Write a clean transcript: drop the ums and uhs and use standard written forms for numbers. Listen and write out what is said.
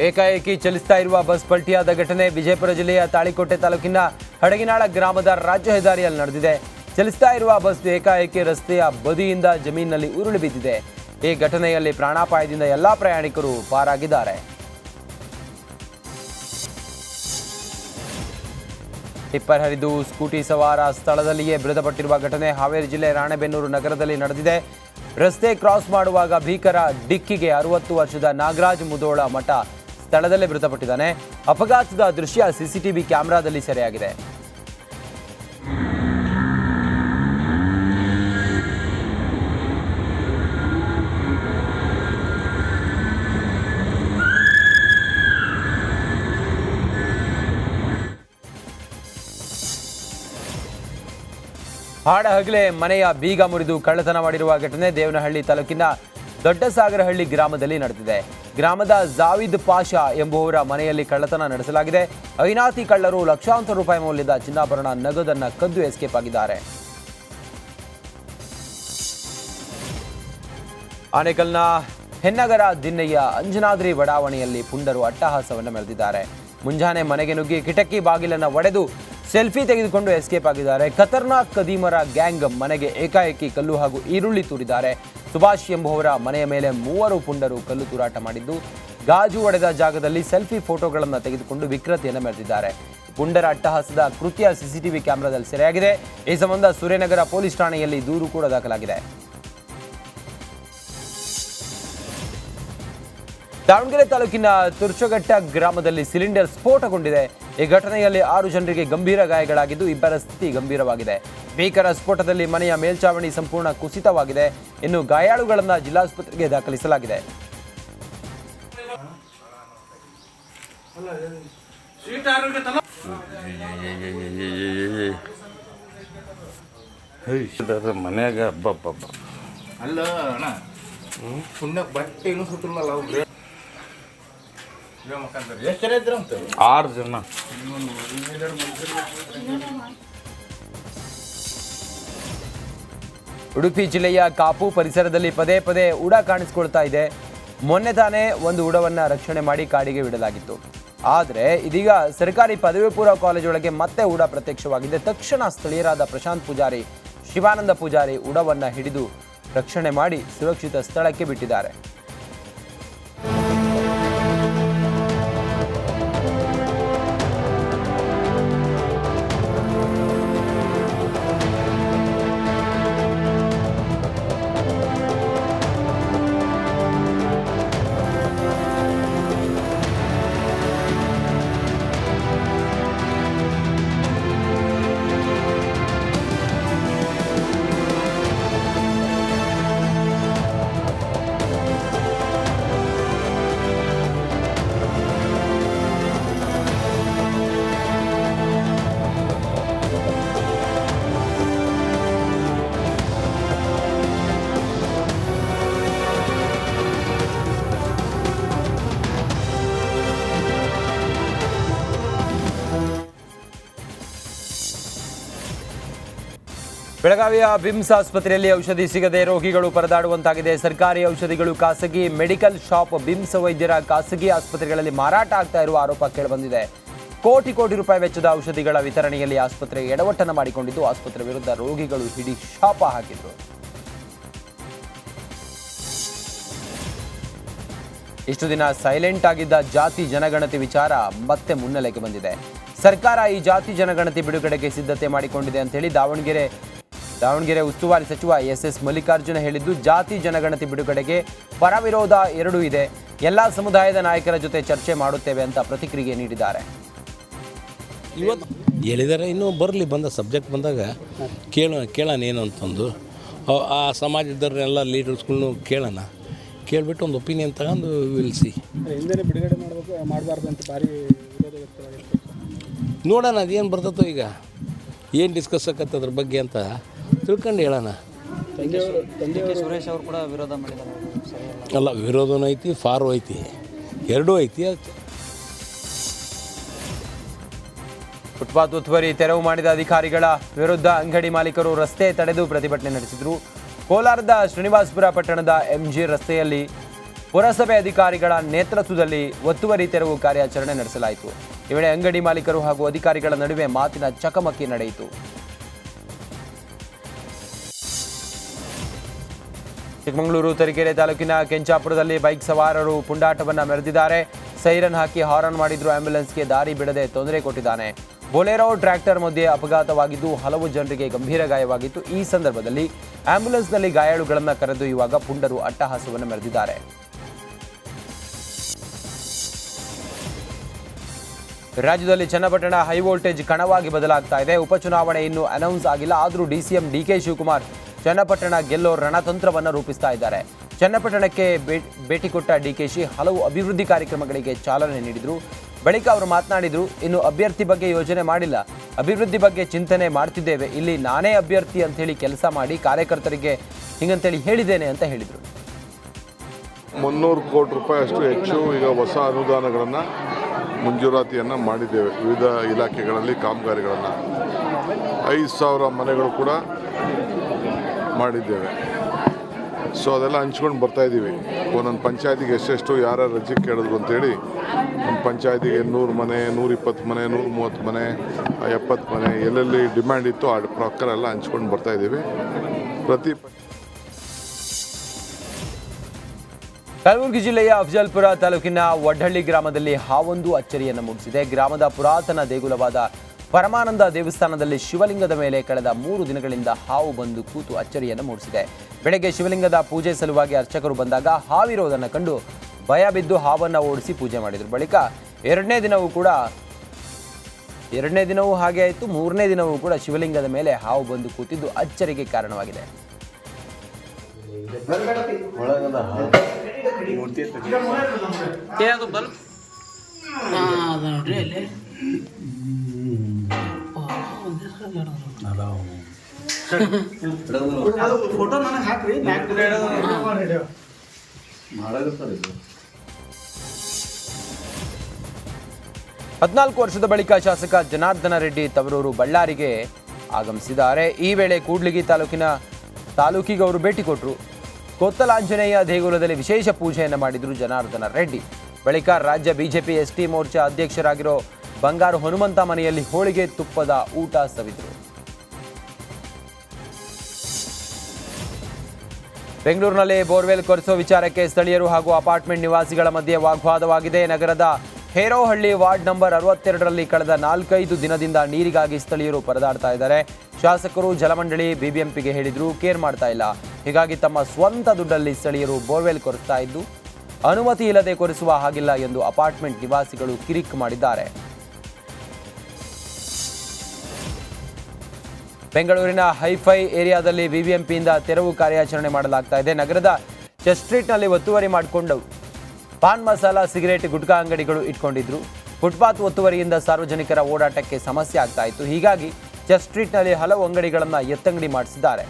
ಏಕಾಏಕಿ ಚಲಿಸ್ತಾ ಇರುವ ಬಸ್ ಪಲ್ಟಿಯಾದ ಘಟನೆ ವಿಜಯಪುರ ಜಿಲ್ಲೆಯ ತಾಳಿಕೋಟೆ ತಾಲೂಕಿನ ಹಡಗಿನಾಳ ಗ್ರಾಮದ ರಾಜ್ಯ ಹೆದ್ದಾರಿಯಲ್ಲಿ ನಡೆದಿದೆ. ಚಲಿಸ್ತಾ ಇರುವ ಬಸ್ ಏಕಾಏಕಿ ರಸ್ತೆಯ ಬದಿಯಿಂದ ಜಮೀನಿನಲ್ಲಿ ಉರುಳಿ ಬಿದ್ದಿದೆ. ಈ ಘಟನೆಯಲ್ಲಿ ಪ್ರಾಣಾಪಾಯದಿಂದ ಎಲ್ಲಾ ಪ್ರಯಾಣಿಕರು ಪಾರಾಗಿದ್ದಾರೆ. ಟಿಪ್ಪರ್ ಹರಿದು ಸ್ಕೂಟಿ ಸವಾರ ಸ್ಥಳದಲ್ಲಿಯೇ ಮೃತಪಟ್ಟಿರುವ ಘಟನೆ ಹಾವೇರಿ ಜಿಲ್ಲೆ ರಾಣೆಬೆನ್ನೂರು ನಗರದಲ್ಲಿ ನಡೆದಿದೆ. ರಸ್ತೆ ಕ್ರಾಸ್ ಮಾಡುವಾಗ ಭೀಕರ ಡಿಕ್ಕಿಗೆ 60 ವರ್ಷದ ನಾಗರಾಜ್ ಮುದೋಳ ಮಠ ಸ್ಥಳದಲ್ಲೇ ಮೃತಪಟ್ಟಿದ್ದಾನೆ. ಅಪಘಾತದ ದೃಶ್ಯ ಸಿಸಿಟಿವಿ ಕ್ಯಾಮೆರಾದಲ್ಲಿ ಸೆರೆಯಾಗಿದೆ. ಹಾಡಹಗಲೇ ಮನೆಯ ಬೀಗ ಮುರಿದು ಕಳ್ಳತನ ಮಾಡಿರುವ ಘಟನೆ ದೇವನಹಳ್ಳಿ ತಾಲೂಕಿನ ದೊಡ್ಡಸಾಗರಹಳ್ಳಿ ಗ್ರಾಮದಲ್ಲಿ ನಡೆದಿದೆ. ಗ್ರಾಮದ ಜಾವಿದ್ ಪಾಷಾ ಎಂಬುವರ ಮನೆಯಲ್ಲಿ ಕಳ್ಳತನ ನಡೆಸಲಾಗಿದೆ. ಐನಾತಿ ಕಳ್ಳರು ಲಕ್ಷಾಂತರ ರೂಪಾಯಿ ಮೌಲ್ಯದ ಚಿನ್ನಾಭರಣ ನಗದನ್ನು ಕದ್ದು ಎಸ್ಕೇಪ್ ಆಗಿದ್ದಾರೆ. ಆನೇಕಲ್ನ ಹೆನ್ನಗರ ದಿನ್ನೆಯ ಅಂಜನಾದ್ರಿ ಬಡಾವಣೆಯಲ್ಲಿ ಪುಂಡರು ಅಟ್ಟಹಾಸವನ್ನು ಮೆರೆದಿದ್ದಾರೆ. ಮುಂಜಾನೆ ಮನೆಗೆ ನುಗ್ಗಿ ಕಿಟಕಿ ಬಾಗಿಲನ್ನು ಒಡೆದು ಸೆಲ್ಫಿ ತೆಗೆದುಕೊಂಡು ಎಸ್ಕೇಪ್ ಆಗಿದ್ದಾರೆ. ಖತರ್ನಾಕ್ ಕದೀಮರ ಗ್ಯಾಂಗ್ ಮನೆಗೆ ಏಕಾಏಕಿ ಕಲ್ಲು ಹಾಗೂ ಈರುಳ್ಳಿ ತೂರಿದ್ದಾರೆ. ಸುಭಾಷ್ ಎಂಬುವರ ಮನೆಯ ಮೇಲೆ 3 ಪುಂಡರು ಕಲ್ಲು ತೂರಾಟ ಮಾಡಿದ್ದು ಗಾಜು ಒಡೆದ ಜಾಗದಲ್ಲಿ ಸೆಲ್ಫಿ ಫೋಟೋಗಳನ್ನು ತೆಗೆದುಕೊಂಡು ವಿಕೃತಿಯನ್ನು ಮೆರೆದಿದ್ದಾರೆ. ಪುಂಡರ ಅಟ್ಟಹಾಸದ ಕೃತ್ಯ ಸಿಸಿಟಿವಿ ಕ್ಯಾಮೆರಾದಲ್ಲಿ ಸೆರೆಯಾಗಿದೆ. ಈ ಸಂಬಂಧ ಸೂರ್ಯನಗರ ಪೊಲೀಸ್ ಠಾಣೆಯಲ್ಲಿ ದೂರು ಕೂಡ ದಾಖಲಾಗಿದೆ. ದಾವಣಗೆರೆ ತಾಲೂಕಿನ ತುರ್ಚಘಟ್ಟ ಗ್ರಾಮದಲ್ಲಿ ಸಿಲಿಂಡರ್ ಸ್ಫೋಟಗೊಂಡಿದೆ. ಈ ಘಟನೆಯಲ್ಲಿ 6 ಜನರಿಗೆ ಗಂಭೀರ ಗಾಯಗಳಾಗಿದ್ದು 2 ಸ್ಥಿತಿ ಗಂಭೀರವಾಗಿದೆ. ಭೀಕರ ಸ್ಫೋಟದಲ್ಲಿ ಮನೆಯ ಮೇಲ್ಛಾವಣಿ ಸಂಪೂರ್ಣ ಕುಸಿತವಾಗಿದೆ. ಇನ್ನು ಗಾಯಾಳುಗಳನ್ನು ಜಿಲ್ಲಾಸ್ಪತ್ರೆಗೆ ದಾಖಲಿಸಲಾಗಿದೆ. ಮನ್ಯಾಗ ಅಲ್ಲ ಪುಣ್ಯ ಬಟ್ಟೆನು ಸುತ್ತಲ್ಲ ಅವ್ರು 6 ಜನ. ಉಡುಪಿ ಜಿಲ್ಲೆಯ ಕಾಪು ಪರಿಸರದಲ್ಲಿ ಪದೇ ಪದೇ ಉಡ ಕಾಣಿಸಿಕೊಳ್ತಾ ಇದೆ. ಮೊನ್ನೆ ತಾನೇ ಒಂದು ಉಡವನ್ನು ರಕ್ಷಣೆ ಮಾಡಿ ಕಾಡಿಗೆ ಬಿಡಲಾಗಿತ್ತು. ಆದರೆ ಇದೀಗ ಸರ್ಕಾರಿ ಪದವಿ ಪೂರ್ವ ಕಾಲೇಜೊಳಗೆ ಮತ್ತೆ ಉಡ ಪ್ರತ್ಯಕ್ಷವಾಗಿದೆ. ತಕ್ಷಣ ಸ್ಥಳೀಯರಾದ ಪ್ರಶಾಂತ್ ಪೂಜಾರಿ, ಶಿವಾನಂದ ಪೂಜಾರಿ ಉಡವನ್ನು ಹಿಡಿದು ರಕ್ಷಣೆ ಮಾಡಿ ಸುರಕ್ಷಿತ ಸ್ಥಳಕ್ಕೆ ಬಿಟ್ಟಿದ್ದಾರೆ. ಬೆಳಗಾವಿಯ ಬಿಮ್ಸ್ ಆಸ್ಪತ್ರೆಯಲ್ಲಿ ಔಷಧಿ ಸಿಗದೆ ರೋಗಿಗಳು ಪರದಾಡುವಂತಾಗಿದೆ. ಸರ್ಕಾರಿ ಔಷಧಿಗಳು ಖಾಸಗಿ ಮೆಡಿಕಲ್ ಶಾಪ್ ಬಿಮ್ಸ್ ವೈದ್ಯರ ಖಾಸಗಿ ಆಸ್ಪತ್ರೆಗಳಲ್ಲಿ ಮಾರಾಟ ಆಗ್ತಾ ಇರುವ ಆರೋಪ ಕೇಳಿಬಂದಿದೆ. ಕೋಟಿ ರೂಪಾಯಿ ವೆಚ್ಚದ ಔಷಧಿಗಳ ವಿತರಣೆಯಲ್ಲಿ ಆಸ್ಪತ್ರೆ ಎಡವಟ್ಟನ್ನು ಮಾಡಿಕೊಂಡಿದ್ದು ಆಸ್ಪತ್ರೆ ವಿರುದ್ಧ ರೋಗಿಗಳು ಹಿಡಿ ಶಾಪ ಹಾಕಿದ್ರು. ಇಷ್ಟು ದಿನ ಸೈಲೆಂಟ್ ಆಗಿದ್ದ ಜಾತಿ ಜನಗಣತಿ ವಿಚಾರ ಮತ್ತೆ ಮುನ್ನೆಲೆಗೆ ಬಂದಿದೆ. ಸರ್ಕಾರ ಈ ಜಾತಿ ಜನಗಣತಿ ಬಿಡುಗಡೆಗೆ ಸಿದ್ಧತೆ ಮಾಡಿಕೊಂಡಿದೆ ಅಂತ ಹೇಳಿ ದಾವಣಗೆರೆ ಉಸ್ತುವಾರಿ ಸಚಿವ ಎಸ್ ಮಲ್ಲಿಕಾರ್ಜುನ ಹೇಳಿದ್ದು, ಜಾತಿ ಜನಗಣತಿ ಬಿಡುಗಡೆಗೆ ಪರ ವಿರೋಧ ಎರಡೂ ಇದೆ. ಎಲ್ಲ ಸಮುದಾಯದ ನಾಯಕರ ಜೊತೆ ಚರ್ಚೆ ಮಾಡುತ್ತೇವೆ ಅಂತ ಪ್ರತಿಕ್ರಿಯೆ ನೀಡಿದ್ದಾರೆ. ಇವತ್ತು ಹೇಳಿದರೆ ಇನ್ನೂ ಬರಲಿ, ಬಂದ ಸಬ್ಜೆಕ್ಟ್ ಬಂದಾಗ ಕೇಳೋಣ ಏನು ಅಂತಂದು ಆ ಸಮಾಜದವ್ರನ್ನೆಲ್ಲ ಲೀಡರ್ಸ್ಗಳನ್ನೂ ಕೇಳೋಣ. ಕೇಳಿಬಿಟ್ಟು ಒಂದು ಒಪಿನಿಯನ್ ತಗೊಂಡು ವಿಲ್ಸಿ ಬಿಡುಗಡೆ ಮಾಡಬಾರ್ದು ಅಂತ ಭಾರಿ ವಿರೋಧ ವ್ಯಕ್ತವಾಗಿತ್ತು. ನೋಡೋಣ ಅದೇನು ಬರ್ತದೋ, ಈಗ ಏನು ಡಿಸ್ಕಸ್ ಆಗತ್ತೆ ಅದ್ರ ಬಗ್ಗೆ ಅಂತ ತಿಳ್ಕೊಂಡು ಹೇಳೋಣ. ಸುರೇಶ್ ಅವರು ಕೂಡ ವಿರೋಧ ಮಾಡಿದ್ದಾರೆ. ಅಲ್ಲ, ವಿರೋಧನೂ ಐತಿ, ಫಾರು ಐತಿ, ಎರಡೂ ಐತಿ. ಫುಟ್ಪಾತ್ ಒತ್ತುವರಿ ತೆರವು ಮಾಡಿದ ಅಧಿಕಾರಿಗಳ ವಿರುದ್ಧ ಅಂಗಡಿ ಮಾಲೀಕರು ರಸ್ತೆ ತಡೆದು ಪ್ರತಿಭಟನೆ ನಡೆಸಿದರು. ಕೋಲಾರದ ಶ್ರೀನಿವಾಸಪುರ ಪಟ್ಟಣದ ಎಂಜಿ ರಸ್ತೆಯಲ್ಲಿ ಪುರಸಭೆ ಅಧಿಕಾರಿಗಳ ನೇತೃತ್ವದಲ್ಲಿ ಒತ್ತುವರಿ ತೆರವು ಕಾರ್ಯಾಚರಣೆ ನಡೆಸಲಾಯಿತು. ಈ ವೇಳೆ ಅಂಗಡಿ ಮಾಲೀಕರು ಹಾಗೂ ಅಧಿಕಾರಿಗಳ ನಡುವೆ ಮಾತಿನ ಚಕಮಕಿ ನಡೆಯಿತು. ಚಿಕ್ಕಮಗಳೂರು ತರೀಕೆರೆ ತಾಲೂಕಿನ ಕೆಂಚಾಪುರದಲ್ಲಿ ಬೈಕ್ ಸವಾರರು ಪುಂಡಾಟವನ್ನು ಮೆರೆದಿದ್ದಾರೆ. ಸೈರನ್ ಹಾಕಿ ಹಾರನ್ ಮಾಡಿದ್ರು. ಆಂಬ್ಯುಲೆನ್ಸ್ಗೆ ದಾರಿ ಬಿಡದೆ ತೊಂದರೆ ಕೊಟ್ಟಿದ್ದಾನೆ. ಬೊಲೆರೋ ಟ್ರ್ಯಾಕ್ಟರ್ ಮಧ್ಯೆ ಅಪಘಾತವಾಗಿದ್ದು ಹಲವು ಜನರಿಗೆ ಗಂಭೀರ ಗಾಯವಾಗಿತ್ತು. ಈ ಸಂದರ್ಭದಲ್ಲಿ ಆಂಬ್ಯುಲೆನ್ಸ್ನಲ್ಲಿ ಗಾಯಾಳುಗಳನ್ನು ಕರೆದೊಯ್ಯುವಾಗ ಪುಂಡರು ಅಟ್ಟಹಾಸವನ್ನು ಮೆರೆದಿದ್ದಾರೆ. ರಾಜ್ಯದಲ್ಲಿ ಚನ್ನಪಟ್ಟಣ ಹೈವೋಲ್ಟೇಜ್ ಕಣವಾಗಿ ಬದಲಾಗ್ತಾ ಇದೆ. ಉಪಚುನಾವಣೆ ಇನ್ನೂ ಅನೌನ್ಸ್ ಆಗಿಲ್ಲ. ಆದರೂ ಡಿಸಿಎಂ ಡಿಕೆ ಶಿವಕುಮಾರ್ ಚನ್ನಪಟ್ಟಣ ಗೆಲ್ಲೋ ರಣತಂತ್ರವನ್ನು ರೂಪಿಸ್ತಾ ಇದ್ದಾರೆ. ಚನ್ನಪಟ್ಟಣಕ್ಕೆ ಭೇಟಿ ಕೊಟ್ಟ ಡಿಕೆಶಿ ಹಲವು ಅಭಿವೃದ್ಧಿ ಕಾರ್ಯಕ್ರಮಗಳಿಗೆ ಚಾಲನೆ ನೀಡಿದರು. ಬಳಿಕ ಅವರು ಮಾತನಾಡಿದರು, ಇನ್ನು ಅಭ್ಯರ್ಥಿ ಬಗ್ಗೆ ಯೋಜನೆ ಮಾಡಿಲ್ಲ, ಅಭಿವೃದ್ಧಿ ಬಗ್ಗೆ ಚಿಂತನೆ ಮಾಡ್ತಿದ್ದೇವೆ. ಇಲ್ಲಿ ನಾನೇ ಅಭ್ಯರ್ಥಿ ಅಂತೇಳಿ ಕೆಲಸ ಮಾಡಿ ಕಾರ್ಯಕರ್ತರಿಗೆ ಹಿಂಗಂತೇಳಿ ಹೇಳಿದ್ದೇನೆ ಅಂತ ಹೇಳಿದರು. 300 ಕೋಟಿ ರೂಪಾಯಿ ಅಷ್ಟು ಹೆಚ್ಚು ಈಗ ಹೊಸ ಅನುದಾನಗಳನ್ನು ಮಂಜೂರಾತಿಯನ್ನು ಮಾಡಿದ್ದೇವೆ. ವಿವಿಧ ಇಲಾಖೆಗಳಲ್ಲಿ ಕಾಮಗಾರಿಗಳನ್ನು 5,000 ಮನೆಗಳು ಕೂಡ ಮಾಡಿದ್ದೇವೆ. ಸೊ ಅದೆಲ್ಲ ಹಂಚ್ಕೊಂಡು ಬರ್ತಾಯಿದ್ದೀವಿ. ಒಂದೊಂದು ಪಂಚಾಯತಿಗೆ ಎಷ್ಟೆಷ್ಟು ಯಾರು ರಜೆ ಕೇಳಿದ್ರು ಅಂತೇಳಿ ಒಂದು ಪಂಚಾಯತಿಗೆ 100 ಮನೆ, 120 ಮನೆ, 130 ಮನೆ, 70 ಮನೆ ಎಲ್ಲೆಲ್ಲಿ ಡಿಮ್ಯಾಂಡ್ ಇತ್ತು ಆ ಪ್ರಕಾರ ಎಲ್ಲ ಹಂಚ್ಕೊಂಡು ಬರ್ತಾಯಿದ್ದೀವಿ. ಕಲಬುರಗಿ ಜಿಲ್ಲೆಯ ಅಫಜಲ್ಪುರ ತಾಲೂಕಿನ ವಡ್ಡಳ್ಳಿ ಗ್ರಾಮದಲ್ಲಿ ಹಾವೊಂದು ಅಚ್ಚರಿಯನ್ನು ಮೂಡಿಸಿದೆ. ಗ್ರಾಮದ ಪುರಾತನ ದೇಗುಲವಾದ ಪರಮಾನಂದ ದೇವಸ್ಥಾನದಲ್ಲಿ ಶಿವಲಿಂಗದ ಮೇಲೆ ಕಳೆದ 3 ದಿನಗಳಿಂದ ಹಾವು ಬಂದು ಕೂತು ಅಚ್ಚರಿಯನ್ನು ಮೂಡಿಸಿದೆ. ಬೆಳಗ್ಗೆ ಶಿವಲಿಂಗದ ಪೂಜೆ ಸಲುವಾಗಿ ಅರ್ಚಕರು ಬಂದಾಗ ಹಾವಿರೋದನ್ನು ಕಂಡು ಭಯ ಬಿದ್ದು ಹಾವನ್ನು ಓಡಿಸಿ ಪೂಜೆ ಮಾಡಿದರು. ಬಳಿಕ ಎರಡನೇ ದಿನವೂ ಹಾಗೆ ಆಯಿತು. 3ನೇ ದಿನವೂ ಕೂಡ ಶಿವಲಿಂಗದ ಮೇಲೆ ಹಾವು ಬಂದು ಕೂತಿದ್ದು ಅಚ್ಚರಿಗೆ ಕಾರಣವಾಗಿದೆ. ಫೋಟೋ ನನಗೆ ಹಾಕ್ರಿ. 14 ವರ್ಷದ ಬಳಿಕ ಶಾಸಕ ಜನಾರ್ದನ ರೆಡ್ಡಿ ತವರೂರು ಬಳ್ಳಾರಿಗೆ ಆಗಮಿಸಿದ್ದಾರೆ. ಈ ವೇಳೆ ಕೂಡ್ಲಿಗಿ ತಾಲೂಕಿಗೆ ಅವರು ಭೇಟಿ ಕೊಟ್ಟರು. ಕೊತ್ತಲಾಂಜನೇಯ ದೇಗುಲದಲ್ಲಿ ವಿಶೇಷ ಪೂಜೆಯನ್ನು ಮಾಡಿದರು ಜನಾರ್ದನ ರೆಡ್ಡಿ. ಬಳಿಕ ರಾಜ್ಯ ಬಿಜೆಪಿ ಎಸ್ಟಿ ಮೋರ್ಚಾ ಅಧ್ಯಕ್ಷರಾಗಿರೋ ಬಂಗಾರು ಹನುಮಂತ ಮನೆಯಲ್ಲಿ ಹೋಳಿಗೆ ತುಪ್ಪದ ಊಟ ಸವಿದರು. ಬೆಂಗಳೂರಿನಲ್ಲಿ ಬೋರ್ವೆಲ್ ಕೊರೆಸೋ ವಿಚಾರಕ್ಕೆ ಸ್ಥಳೀಯರು ಹಾಗೂ ಅಪಾರ್ಟ್ಮೆಂಟ್ ನಿವಾಸಿಗಳ ಮಧ್ಯೆ ವಾಗ್ವಾದವಾಗಿದೆ. ನಗರದ ಹೇರೋಹಳ್ಳಿ ವಾರ್ಡ್ ನಂಬರ್ 62ರಲ್ಲಿ ಕಳೆದ 4-5 ದಿನದಿಂದ ನೀರಿಗಾಗಿ ಸ್ಥಳೀಯರು ಪರದಾಡ್ತಾ ಇದ್ದಾರೆ. ಶಾಸಕರು, ಜಲಮಂಡಳಿ, ಬಿಬಿಎಂಪಿಗೆ ಹೇಳಿದ್ರು, ಕೇರ್ ಮಾಡ್ತಾ ಇಲ್ಲ. ಹೀಗಾಗಿ ತಮ್ಮ ಸ್ವಂತ ದುಡ್ಡಲ್ಲಿ ಸ್ಥಳೀಯರು ಬೋರ್ವೆಲ್ ಕೊರೆಸ್ತಾ ಇದ್ದು ಅನುಮತಿ ಇಲ್ಲದೆ ಕೊರೆಸುವ ಹಾಗಿಲ್ಲ ಎಂದು ಅಪಾರ್ಟ್ಮೆಂಟ್ ನಿವಾಸಿಗಳು ಕಿರಿಕ್ ಮಾಡಿದ್ದಾರೆ. ಬೆಂಗಳೂರಿನ ಹೈಫೈ ಏರಿಯಾದಲ್ಲಿ ಬಿಬಿಎಂಪಿಯಿಂದ ತೆರವು ಕಾರ್ಯಾಚರಣೆ ಮಾಡಲಾಗ್ತಾ ಇದೆ. ನಗರದ ಚರ್ಚ್ ಸ್ಟ್ರೀಟ್ನಲ್ಲಿ ಒತ್ತುವರಿ ಮಾಡಿಕೊಂಡು ಪಾನ್ ಮಸಾಲ, ಸಿಗರೇಟ್, ಗುಟ್ಕಾ ಅಂಗಡಿಗಳು ಇಟ್ಕೊಂಡಿದ್ರು. ಫುಟ್ಪಾತ್ ಒತ್ತುವರಿಯಿಂದ ಸಾರ್ವಜನಿಕರ ಓಡಾಟಕ್ಕೆ ಸಮಸ್ಯೆ ಆಗ್ತಾ ಇತ್ತು. ಹೀಗಾಗಿ ಚರ್ಚ್ ಸ್ಟ್ರೀಟ್ನಲ್ಲಿ ಹಲವು ಅಂಗಡಿಗಳನ್ನು ಎತ್ತಂಗಡಿ ಮಾಡಿಸಿದ್ದಾರೆ.